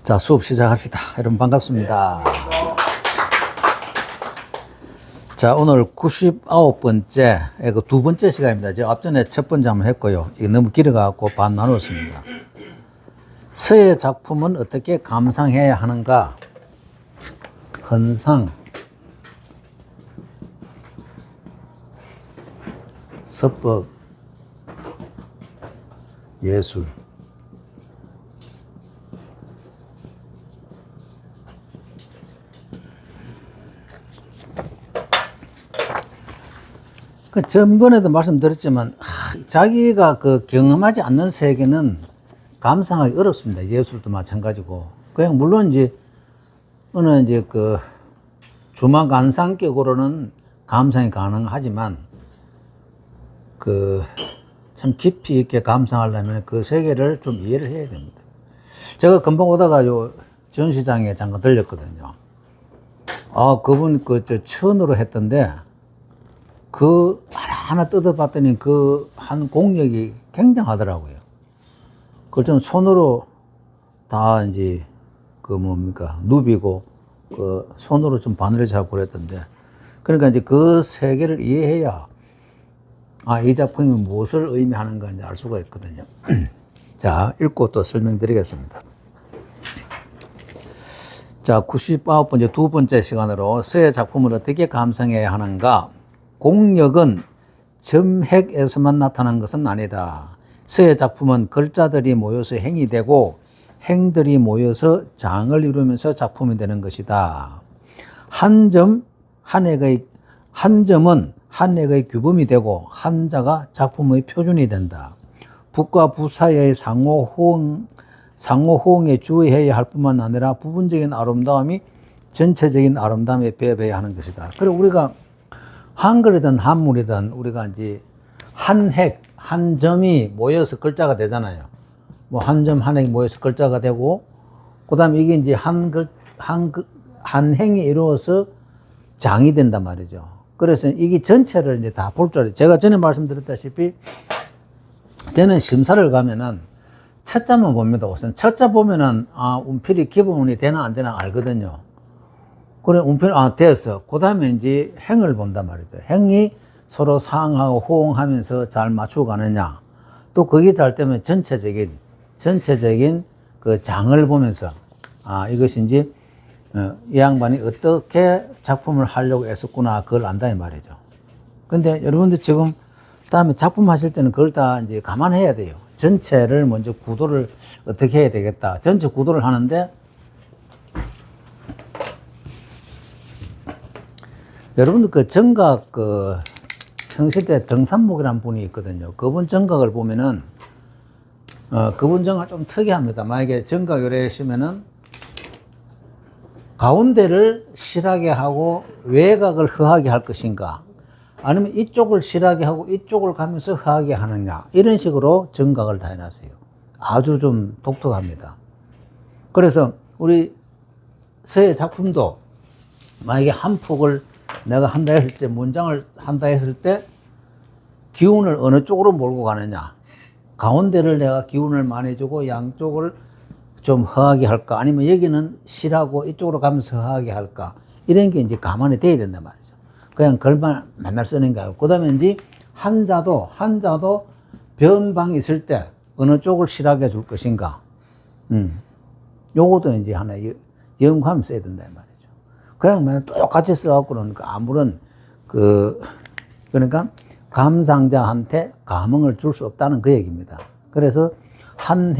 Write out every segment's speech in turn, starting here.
자, 수업 시작합시다. 여러분 반갑습니다. 자, 오늘 99번째, 그 두 번째 시간입니다. 제가 앞전에 첫 번째 한번 했고요. 이게 너무 길어갖고 반 나눴습니다. 서예 작품은 어떻게 감상해야 하는가? 헌상, 서법, 예술. 그 전번에도 말씀드렸지만 자기가 그 경험하지 않는 세계는 감상하기 어렵습니다. 예술도 마찬가지고. 그냥 물론 이제 어느 이제 그 주마관상격으로는 감상이 가능하지만 그 참 깊이 있게 감상하려면 그 세계를 좀 이해를 해야 됩니다. 제가 금방 오다가 요 전시장에 잠깐 들렸거든요. 그분 천으로 했던데 그 하나 뜯어봤더니 그 한 공력이 굉장하더라고요. 그걸 좀 손으로 다 이제 그 뭡니까 누비고 그 손으로 좀 바늘을 잡고 그랬던데, 그러니까 이제 그 세계를 이해해야 이 작품이 무엇을 의미하는가 이제 알 수가 있거든요. 자, 읽고 또 설명드리겠습니다. 자, 99번째 두 번째 시간으로 서예 작품을 어떻게 감상해야 하는가? 공력은 점핵에서만 나타난 것은 아니다. 서예 작품은 글자들이 모여서 행이 되고 행들이 모여서 장을 이루면서 작품이 되는 것이다. 한 점은 한 액의 규범이 되고 한자가 작품의 표준이 된다. 북과 부 사이의 상호호응에 주의해야 할 뿐만 아니라 부분적인 아름다움이 전체적인 아름다움에 배배해야 하는 것이다. 그리고 우리가 한글이든 한문이든 우리가 이제 한 핵, 한 점이 모여서 글자가 되잖아요. 뭐 한 점, 한 핵이 모여서 글자가 되고, 그 다음에 이게 이제 한 행이 이루어서 장이 된단 말이죠. 그래서 이게 전체를 이제 다 볼 줄 알아요. 제가 전에 말씀드렸다시피, 저는 심사를 가면은 첫 자만 봅니다. 우선 첫 자 보면은, 운필이 기본이 되나 안 되나 알거든요. 그래, 운필, 됐어. 그 다음에 이제 행을 본단 말이죠. 행이 서로 상하고 호응하면서 잘 맞추고 가느냐. 또 그게 잘 되면 전체적인 그 장을 보면서, 이것이 이제, 이 양반이 어떻게 작품을 하려고 애썼구나, 그걸 안다, 이 말이죠. 근데 여러분들 지금 다음에 작품 하실 때는 그걸 다 이제 감안해야 돼요. 전체를 먼저 구도를 어떻게 해야 되겠다. 전체 구도를 하는데, 여러분들 그 정각, 청실대 등산목이라는 분이 있거든요. 그분 정각을 보면은, 그분 정각 좀 특이합니다. 만약에 정각 요래시면은, 가운데를 실하게 하고 외곽을 허하게 할 것인가, 아니면 이쪽을 실하게 하고 이쪽을 가면서 허하게 하느냐, 이런 식으로 정각을 다 해놨어요. 아주 좀 독특합니다. 그래서 우리 서예 작품도 만약에 한 폭을 내가 한다 했을 때, 문장을 한다 했을 때 기운을 어느 쪽으로 몰고 가느냐, 가운데를 내가 기운을 많이 주고 양쪽을 좀 허하게 할까, 아니면 여기는 실하고 이쪽으로 가면서 허하게 할까, 이런 게 이제 감안이 돼야 된단 말이죠. 그냥 글만 맨날 쓰는 게 아니고, 그 다음에 이제 한자도 변방이 있을 때 어느 쪽을 실하게 줄 것인가, 요것도 이제 하나 연구하면 써야 된다 이 말이죠. 그냥 맨날 똑같이 써갖고는 아무런 그러니까 감상자한테 감흥을 줄 수 없다는 그 얘기입니다. 그래서 한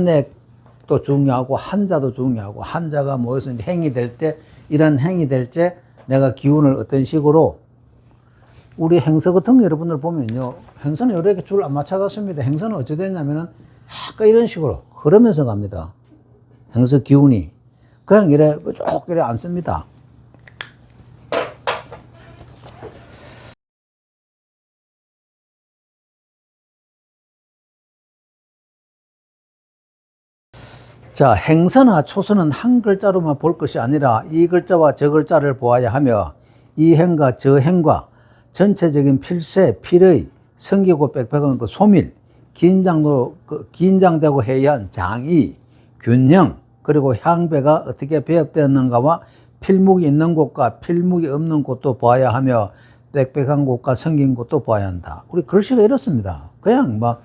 핵도 중요하고 한자도 중요하고, 한자가 모여서 이제 행이 될 때, 이런 행이 될 때 내가 기운을 어떤 식으로, 우리 행서 같은 거 여러분들 보면요, 행서는 이렇게 줄 안 맞춰갔습니다. 행서는 어찌 되냐면은 약간 이런 식으로 흐르면서 갑니다. 행서 기운이 그냥 이래 쭉 이래 안 씁니다. 자, 행서나 초서는 한 글자로만 볼 것이 아니라 이 글자와 저 글자를 보아야 하며, 이 행과 저 행과 전체적인 필세, 필의, 성기고 빽빽한 그 소밀, 긴장되고 해야 한 장이, 균형, 그리고 향배가 어떻게 배합되었는가와 필묵이 있는 곳과 필묵이 없는 곳도 봐야 하며 빽빽한 곳과 성긴 곳도 봐야 한다. 우리 글씨가 이렇습니다. 그냥 막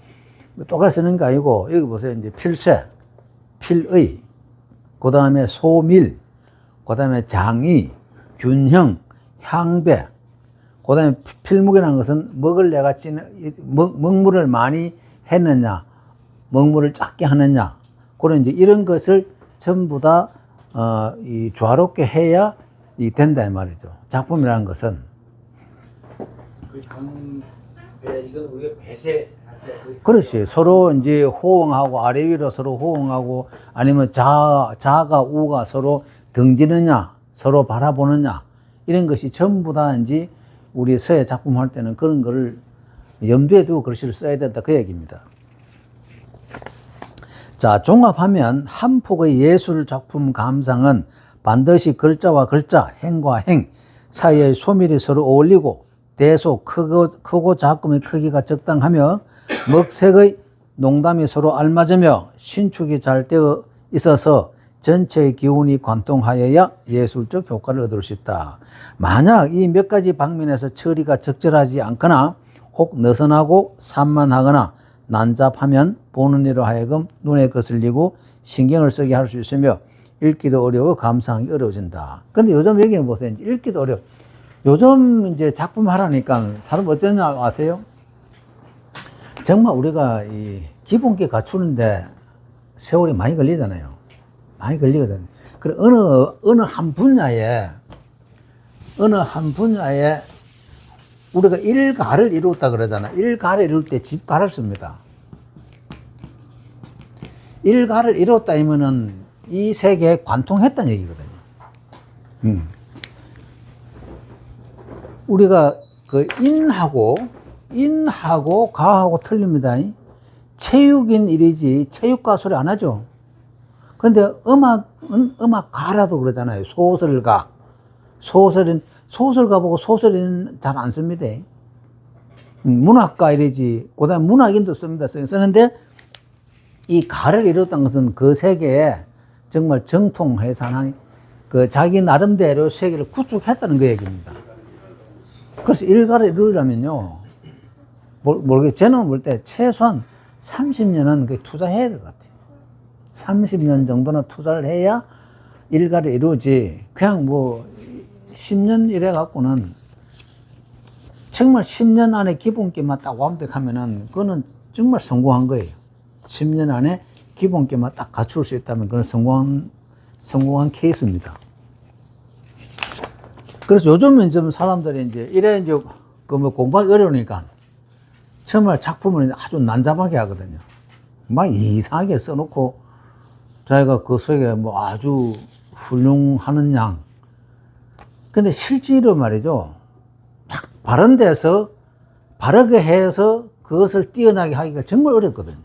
똑같이 쓰는 게 아니고 여기 보세요. 이제 필세, 필의, 그 다음에 소밀, 그 다음에 장의, 균형, 향배, 그 다음에 필묵이라는 것은 먹물을 많이 했느냐, 먹물을 작게 하느냐, 그런 이제 이런 것을 전부 다, 이 조화롭게 해야 된다, 이 말이죠. 작품이라는 것은. 이건 우리가 배세. 그렇지. 서로 이제 호응하고, 아래 위로 서로 호응하고, 아니면 자가 우가 서로 등지느냐, 서로 바라보느냐, 이런 것이 전부 다 이제 우리 서예 작품 할 때는 그런 거를 염두에 두고 글씨를 써야 된다. 그 얘기입니다. 자, 종합하면 한 폭의 예술 작품 감상은 반드시 글자와 글자, 행과 행 사이의 소밀이 서로 어울리고 대소 크고 작음의 크기가 적당하며 먹색의 농담이 서로 알맞으며 신축이 잘 되어 있어서 전체의 기운이 관통하여야 예술적 효과를 얻을 수 있다. 만약 이 몇 가지 방면에서 처리가 적절하지 않거나 혹 느슨하고 산만하거나 난잡하면 보는 이로 하여금 눈에 거슬리고 신경을 쓰게 할 수 있으며 읽기도 어려워 감상하기 어려워진다. 근데 요즘 얘기해 보세요. 읽기도 어려워. 요즘 이제 작품 하라니까 사람 어쩌냐 아세요? 정말 우리가 이 기본기 갖추는데 세월이 많이 걸리잖아요. 많이 걸리거든. 그래, 어느 한 분야에 우리가 일가를 이루었다 그러잖아. 일가를 이룰 때 집가를 씁니다. 일가를 이뤘다 하면은 이 세계에 관통했다는 얘기거든요. 우리가 그 인하고 가하고 틀립니다. 체육인 일이지 체육가 소리 안 하죠. 근데 음악은 음악가라도 그러잖아요. 소설가. 소설가 보고 소설인 잘 안 씁니다. 문학가 이러지. 그 다음에 문학인도 씁니다. 쓰는데 이 가를 이뤘던 것은 그 세계에 정말 정통해산한 그 자기 나름대로 세계를 구축했다는 그 얘기입니다. 그래서 일가를 이루려면요. 모르겠어요. 저는 볼 때 최소한 30년은 투자해야 될 것 같아요. 30년 정도는 투자를 해야 일가를 이루지. 그냥 뭐 10년 이래 갖고는 정말 10년 안에 기본기만 딱 완벽하면은 그거는 정말 성공한 거예요. 10년 안에 기본기만 딱 갖출 수 있다면 그건 성공한 케이스입니다. 그래서 요즘은 좀 사람들이 이제 그 뭐 공부하기 어려우니까 정말 작품을 아주 난잡하게 하거든요. 막 이상하게 써놓고 자기가 그 속에 뭐 아주 훌륭하는 양. 근데 실제로 말이죠. 딱 바른 데서 바르게 해서 그것을 뛰어나게 하기가 정말 어렵거든요.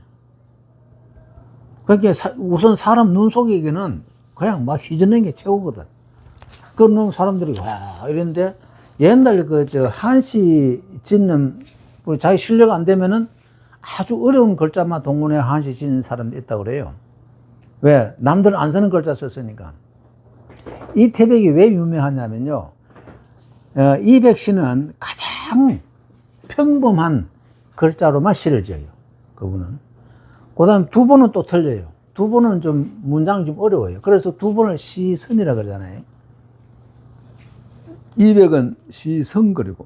그러니까 우선 사람 눈 속이기는 그냥 막 휘저는 게 최고거든. 그런 사람들이 와 이런데 옛날 한시 짓는 자기 실력 안 되면은 아주 어려운 글자만 동문회 한시 짓는 사람도 있다고 그래요. 왜? 남들은 안 쓰는 글자 썼으니까. 이 태백이 왜 유명하냐면요. 이백시는 가장 평범한 글자로만 시를 지어요. 그분은. 그 다음 두 번은 또 틀려요. 두 번은 좀 문장이 좀 어려워요. 그래서 두 번을 시선이라 그러잖아요. 200은 시성글이고.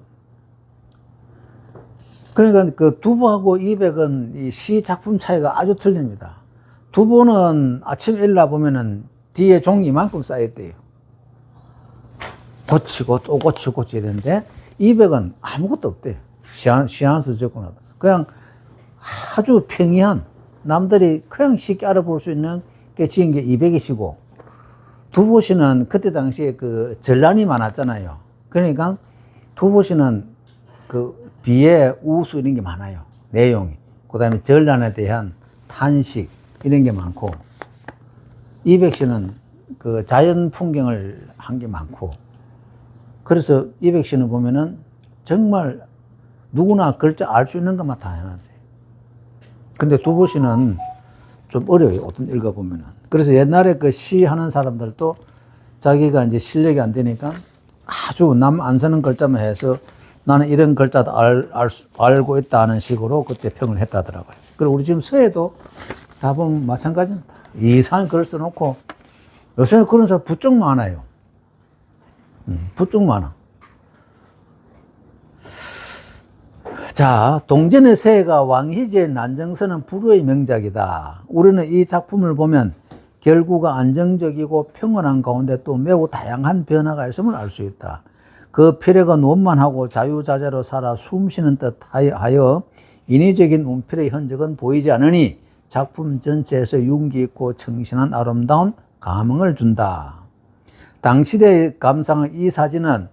그러니까 그 두부하고 200은 이 시 작품 차이가 아주 틀립니다. 두부는 아침에 일어나 보면은 뒤에 종이 이만큼 쌓여있대요. 고치고 또 고치고 이러는데 200은 아무것도 없대요. 시한수 적고 나도. 그냥 아주 평이한 남들이 그냥 쉽게 알아볼 수 있는 게 지은 게 200이시고 두부시는 그때 당시에 그 전란이 많았잖아요. 그러니까 두부시는 그 비에 우수 이런 게 많아요. 내용이. 그 다음에 전란에 대한 탄식 이런 게 많고 200시는 그 자연 풍경을 한 게 많고 그래서 200시는 보면은 정말 누구나 글자 알 수 있는 것만 다 해놨어요. 근데 두부시는 좀 어려워요. 어떤 읽어보면은. 그래서 옛날에 그 시 하는 사람들도 자기가 이제 실력이 안 되니까 아주 남 안 쓰는 글자만 해서 나는 이런 글자도 알고 있다는 식으로 그때 평을 했다더라고요. 그리고 우리 지금 서예도 다 보면 마찬가지입니다. 이상한 글 써놓고 요새는 그런 사람 부쩍 많아요. 부쩍 많아. 자, 동전의 새가 왕희지의 난정서는 불후의 명작이다. 우리는 이 작품을 보면 결구가 안정적이고 평온한 가운데 또 매우 다양한 변화가 있음을 알 수 있다. 그 필력은 원만하고 자유자재로 살아 숨쉬는 듯 하여 인위적인 운필의 흔적은 보이지 않으니 작품 전체에서 윤기 있고 청신한 아름다운 감흥을 준다. 당시대의 감상의 이 사진은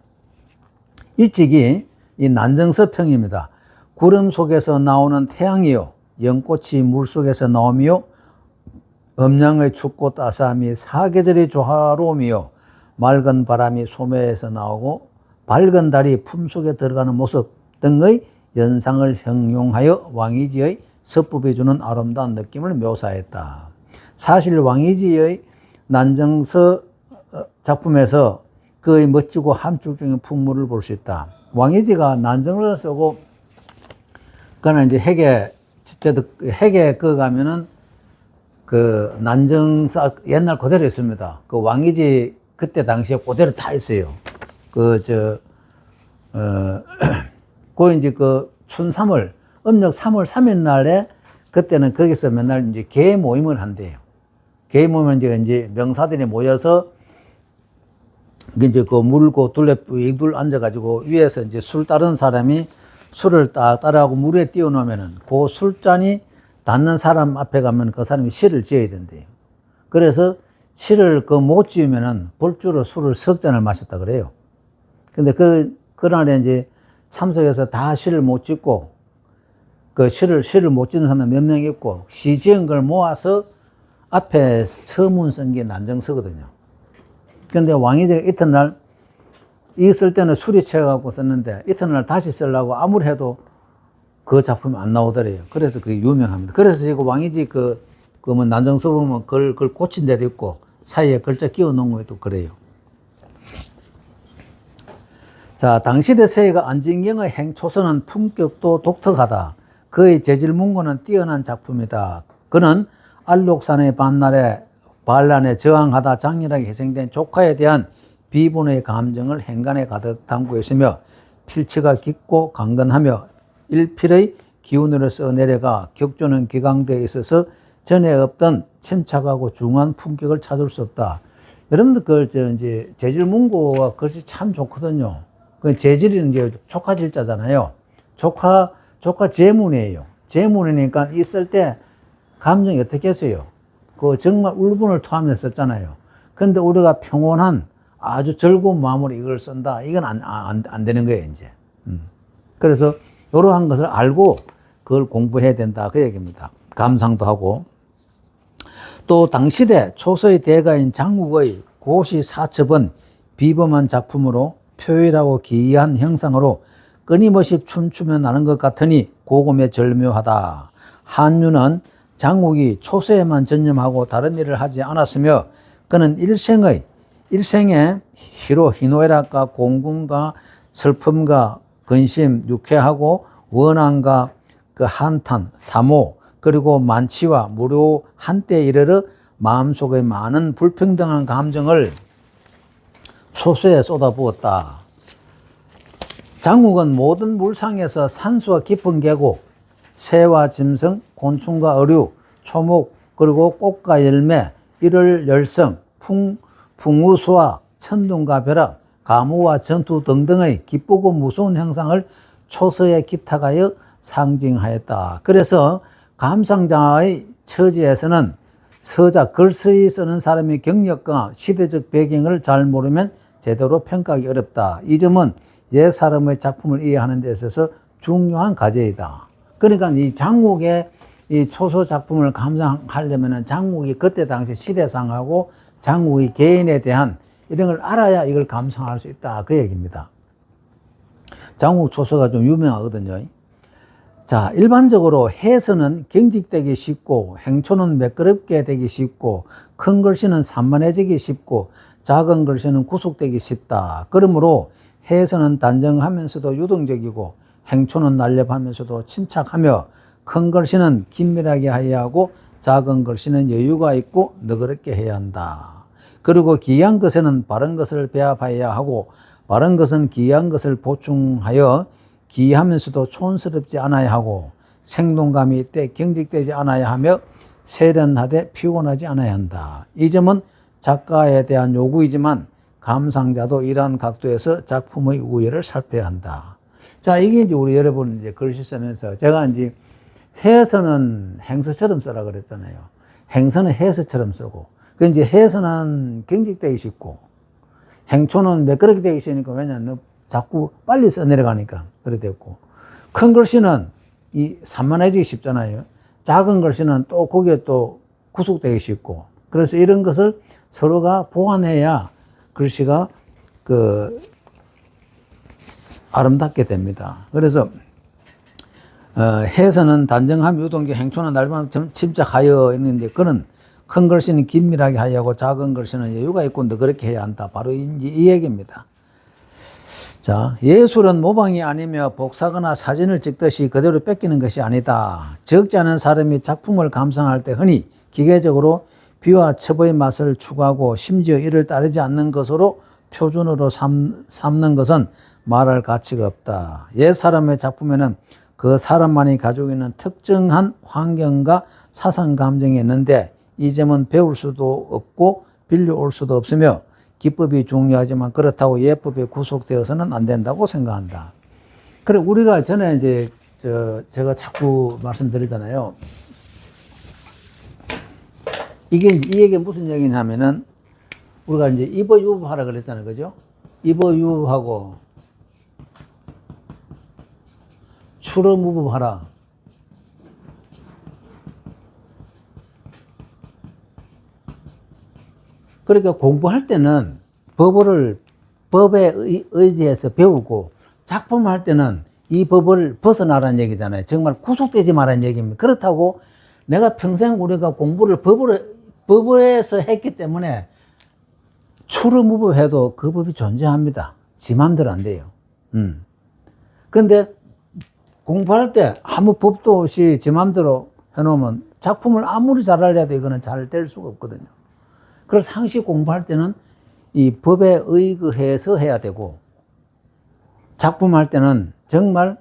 일찍이 이 난정서평입니다. 구름 속에서 나오는 태양이요, 연꽃이 물 속에서 나오며 음양의 춥고 따스함이 사계절의 조화로움이요, 맑은 바람이 소매에서 나오고 밝은 달이 품속에 들어가는 모습 등의 연상을 형용하여 왕이지의 서법이 주는 아름다운 느낌을 묘사했다. 사실 왕이지의 난정서 작품에서 그의 멋지고 함축적인 풍물을 볼 수 있다. 왕이지가 난정을 쓰고 그는 이제 핵에 그 가면은 그 난정사 옛날 그대로 있습니다. 그 왕이지 그때 당시에 그대로 다 있어요. 그 이제 그 춘3월, 음력 3월 3일 날에 그때는 거기서 맨날 이제 개 모임을 한대요. 개 모임은 이제 명사들이 모여서 이제 그 물고 둘레 뿔 앉아가지고 위에서 이제 술 따른 사람이 술을 따라하고 물에 띄워놓으면은 그 술잔이 닿는 사람 앞에 가면 그 사람이 시를 지어야 된대요. 그래서 시를 못 지으면은 볼주로 술을 석 잔을 마셨다 그래요. 근데 그날에 이제 참석해서 다 시를 못 짓고 그 시를 못 짓는 사람 몇 명 있고 시 지은 걸 모아서 앞에 서문 쓴 게 난정서거든요. 근데 왕이제가 이튿날 이 쓸 때는 술이 채워갖고 썼는데 이튿날 다시 쓰려고 아무리 해도 그 작품이 안 나오더래요. 그래서 그게 유명합니다. 그래서 이거 왕이지 뭐 난정서 보면 글 고친 데도 있고 사이에 글자 끼워 놓은 것도 그래요. 자, 당시대 서예가 안진경의 행초서는 품격도 독특하다. 그의 재질 문고는 뛰어난 작품이다. 그는 알록산의 반란에 저항하다 장렬하게 희생된 조카에 대한 비분의 감정을 행간에 가득 담고 있으며 필치가 깊고 강건하며 일필의 기운으로 써내려가 격조는 기강되어 있어서 전에 없던 침착하고 중후한 품격을 찾을 수 없다. 여러분들 이제 재질 문고가 글씨 참 좋거든요. 그 재질은 이제 조카질자잖아요. 조카 제문이에요. 제문이니까 있을 때 감정이 어떻게 했어요? 정말 울분을 토하면서 썼잖아요. 근데 우리가 평온한 아주 즐거운 마음으로 이걸 쓴다. 이건 안 되는 거예요, 이제. 그래서 이러한 것을 알고 그걸 공부해야 된다. 그 얘기입니다. 감상도 하고. 또 당시대 초서의 대가인 장국의 고시 사첩은 비범한 작품으로 표일하고 기이한 형상으로 끊임없이 춤추며 나는 것 같으니 고금에 절묘하다. 한유는 장국이 초서에만 전념하고 다른 일을 하지 않았으며 그는 일생에 희노애락과 공군과 슬픔과 근심, 유쾌하고 원한과 그 한탄, 사모, 그리고 만취와 무료 한때에 이르러 마음속에 많은 불평등한 감정을 초서에 쏟아부었다. 장국은 모든 물상에서 산수와 깊은 계곡, 새와 짐승, 곤충과 어류, 초목, 그리고 꽃과 열매, 일월 열성, 풍우수와 천둥과 벼락, 가무와 전투 등등의 기쁘고 무서운 형상을 초서에 기탁하여 상징하였다. 그래서 감상자의 처지에서는 서자, 글쓰기 쓰는 사람의 경력과 시대적 배경을 잘 모르면 제대로 평가하기 어렵다. 이 점은 옛 사람의 작품을 이해하는 데 있어서 중요한 과제이다. 그러니까 이 장국의 이 초서 작품을 감상하려면 장국이 그때 당시 시대상하고 장국의 개인에 대한 이런 걸 알아야 이걸 감상할 수 있다. 그 얘기입니다. 장국 초서가 좀 유명하거든요. 자, 일반적으로 해서는 경직되기 쉽고 행초는 매끄럽게 되기 쉽고 큰 글씨는 산만해지기 쉽고 작은 글씨는 구속되기 쉽다. 그러므로 해서는 단정하면서도 유동적이고 행초는 날렵하면서도 침착하며 큰 글씨는 긴밀하게 해야 하고 작은 글씨는 여유가 있고 너그럽게 해야 한다. 그리고 기이한 것에는 바른 것을 배합해야 하고 바른 것은 기이한 것을 보충하여 기이하면서도 촌스럽지 않아야 하고 생동감이 있되 경직되지 않아야 하며 세련하되 피곤하지 않아야 한다. 이 점은 작가에 대한 요구이지만 감상자도 이러한 각도에서 작품의 우열을 살펴야 한다. 자, 이게 이제 우리 여러분 이제 글씨 쓰면서 제가 이제 해서는 행서처럼 쓰라 그랬잖아요. 행서는 해서처럼 쓰고, 그 이제 해서는 경직되기 쉽고, 행초는 매끄럽게 되기 쉽으니까 왜냐면 자꾸 빨리 써 내려가니까 그래 됐고, 큰 글씨는 이 산만해지기 쉽잖아요. 작은 글씨는 또 거기에 또 구속되기 쉽고, 그래서 이런 것을 서로가 보완해야 글씨가 아름답게 됩니다. 그래서 해서는 단정함, 유동기, 행초는 날밤 침착하여 있는데 그는 큰 글씨는 긴밀하게 하여 하고 작은 글씨는 여유가 있고 너그럽게 해야 한다. 바로 이 얘기입니다. 자, 예술은 모방이 아니며 복사거나 사진을 찍듯이 그대로 뺏기는 것이 아니다. 적지 않은 사람이 작품을 감상할 때 흔히 기계적으로 비와 첩의 맛을 추구하고 심지어 이를 따르지 않는 것으로 표준으로 삼는 것은 말할 가치가 없다. 옛 사람의 작품에는 그 사람만이 가지고 있는 특정한 환경과 사상 감정이 있는데 이 점은 배울 수도 없고 빌려올 수도 없으며 기법이 중요하지만 그렇다고 예법에 구속되어서는 안 된다고 생각한다. 그래, 우리가 전에 이제 제가 자꾸 말씀드리잖아요. 이 얘기 무슨 얘기냐면은 우리가 이제 입어유법하라 그랬잖아요. 그죠? 입어유법하고 출어무법하라. 그러니까 공부할 때는 법에 의지해서 배우고 작품할 때는 이 법을 벗어나라는 얘기잖아요. 정말 구속되지 말라는 얘기입니다. 그렇다고 내가 평생 우리가 공부를 법에서 했기 때문에 출어무법해도 그 법이 존재합니다. 지 맘대로 안 돼요. 근데 공부할 때 아무 법도 없이 지 맘대로 해놓으면 작품을 아무리 잘하려도 이거는 잘 될 수가 없거든요. 그래서 상시 공부할 때는 이 법에 의거해서 해야 되고 작품할 때는 정말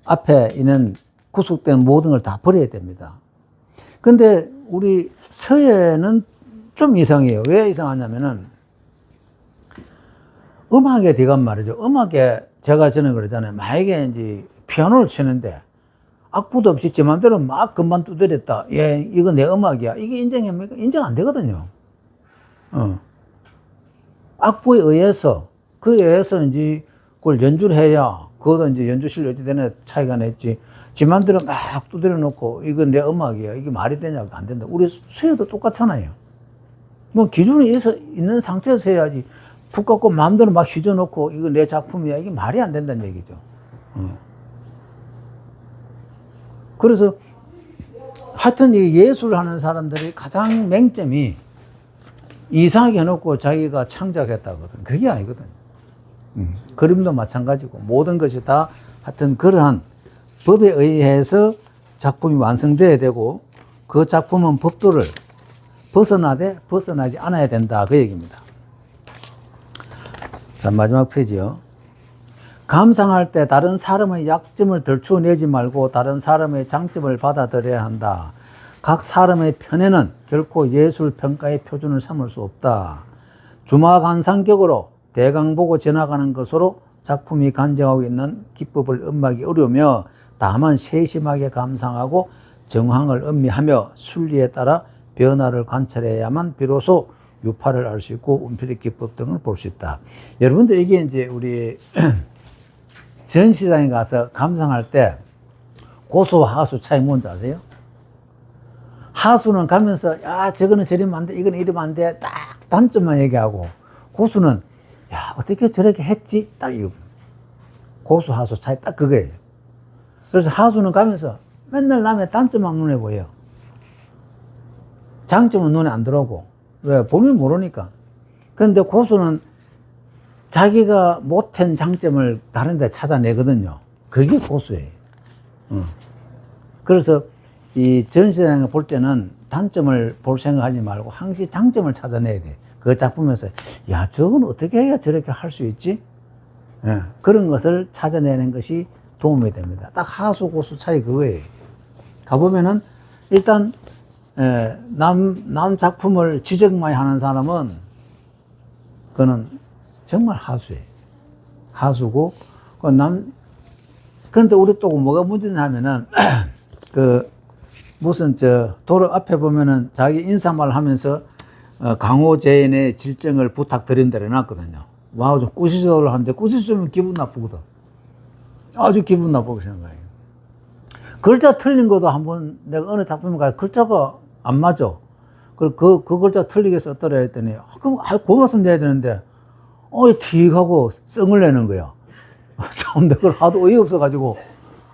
앞에 있는 구속된 모든 걸 다 버려야 됩니다. 근데 우리 서예는 좀 이상해요. 왜 이상하냐면은 음악에 들어간 말이죠. 음악에 제가 전에 그러잖아요. 만약에 이제 피아노를 치는데 악보도 없이 제 맘대로 막 금방 두드렸다. 예, 이거 내 음악이야. 이게 인정합니까? 인정 안 되거든요. 악보에 의해서, 그에 의해서 이제 그걸 연주를 해야, 그것도 이제 연주 실력이 되는 차이가 냈지. 지 맘대로 막 두드려 놓고, 이거 내 음악이야. 이게 말이 되냐고 안 된다. 우리 수요도 똑같잖아요. 뭐 기준이 있는 상태에서 해야지. 푹 갖고 마음대로 막 휘저 놓고, 이거 내 작품이야. 이게 말이 안 된다는 얘기죠. 그래서 하여튼 이 예술을 하는 사람들이 가장 맹점이 이상하게 해놓고 자기가 창작했다거든. 그게 아니거든. 그림도 마찬가지고 모든 것이 다 하여튼 그러한 법에 의해서 작품이 완성돼야 되고 그 작품은 법도를 벗어나지 않아야 된다. 그 얘기입니다. 자, 마지막 페이지요. 감상할 때 다른 사람의 약점을 들추어내지 말고 다른 사람의 장점을 받아들여야 한다. 각 사람의 편에는 결코 예술 평가의 표준을 삼을 수 없다. 주마관상격으로 대강 보고 지나가는 것으로 작품이 간증하고 있는 기법을 음미하기 어려우며 다만 세심하게 감상하고 정황을 음미하며 순리에 따라 변화를 관찰해야만 비로소 유파를 알 수 있고 운필의 기법 등을 볼 수 있다. 여러분들 이게 이제 우리 전시장에 가서 감상할 때 고수와 하수 차이 뭔지 아세요? 하수는 가면서 야 저거는 저리면 안 돼, 이건 이러면 안 돼, 딱 단점만 얘기하고 고수는 야 어떻게 저렇게 했지? 딱 이거 고수 하수 차이 딱 그거예요. 그래서 하수는 가면서 맨날 남의 단점만 눈에 보여요. 장점은 눈에 안 들어오고. 왜? 보면 모르니까. 그런데 고수는 자기가 못한 장점을 다른 데 찾아내거든요. 그게 고수예요. 그래서 이 전시장을 볼 때는 단점을 볼 생각하지 말고 항상 장점을 찾아내야 돼. 그 작품에서, 야, 저건 어떻게 해야 저렇게 할 수 있지? 예, 그런 것을 찾아내는 것이 도움이 됩니다. 딱 하수, 고수 차이 그거예요. 가보면은, 일단, 남 작품을 지적 많이 하는 사람은, 그거는 정말 하수예요. 하수고, 그런데 우리 또 뭐가 문제냐 하면은, 무슨, 도로 앞에 보면은 자기 인사말 하면서, 강호재인의 질정을 부탁드린다 해놨거든요. 와우, 좀 꾸짖어를 하는데, 꾸짖으면 기분 나쁘거든. 아주 기분 나쁘게 생각해요. 글자 틀린 것도 한번 내가 어느 작품에 가서 글자가 안 맞아. 그 글자 틀리게 썼더라 했더니, 그럼, 고맙습니다 해야 되는데, 틱하고 썽을 내는 거야. 참, 내가 하도 어이없어가지고.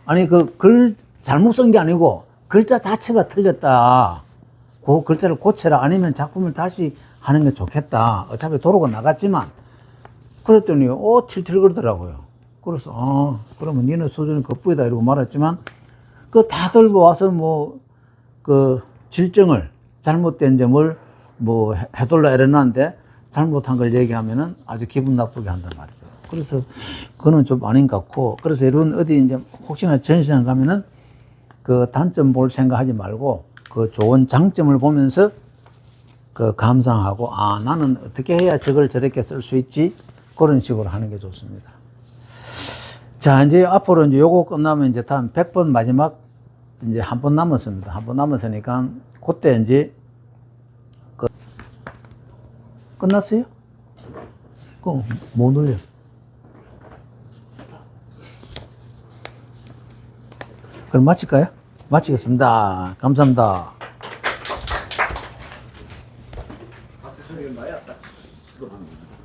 아니, 글 잘못 쓴 게 아니고, 글자 자체가 틀렸다. 그 글자를 고쳐라. 아니면 작품을 다시 하는 게 좋겠다. 어차피 도로가 나갔지만. 그랬더니, 틸틸 그러더라고요. 그래서, 그러면 니는 수준이 급부이다. 이러고 말했지만, 다 들고 와서 질정을, 잘못된 점을 해돌라 이랬는데, 잘못한 걸 얘기하면은 아주 기분 나쁘게 한단 말이죠. 그래서, 그거는 좀 아닌 것 같고, 그래서 이런 어디 이제 혹시나 전시장 가면은, 단점 볼 생각하지 말고, 좋은 장점을 보면서, 감상하고, 나는 어떻게 해야 저걸 저렇게 쓸 수 있지? 그런 식으로 하는 게 좋습니다. 자, 이제 앞으로 이제 요거 끝나면 이제 다음 100번 마지막 이제 한 번 남았습니다. 한 번 남았으니까, 그때 이제, 끝났어요? 그럼 뭐 눌려? 그럼 마칠까요? 마치겠습니다. 감사합니다. 박수 소리가 나야 딱 그거 하는 거야.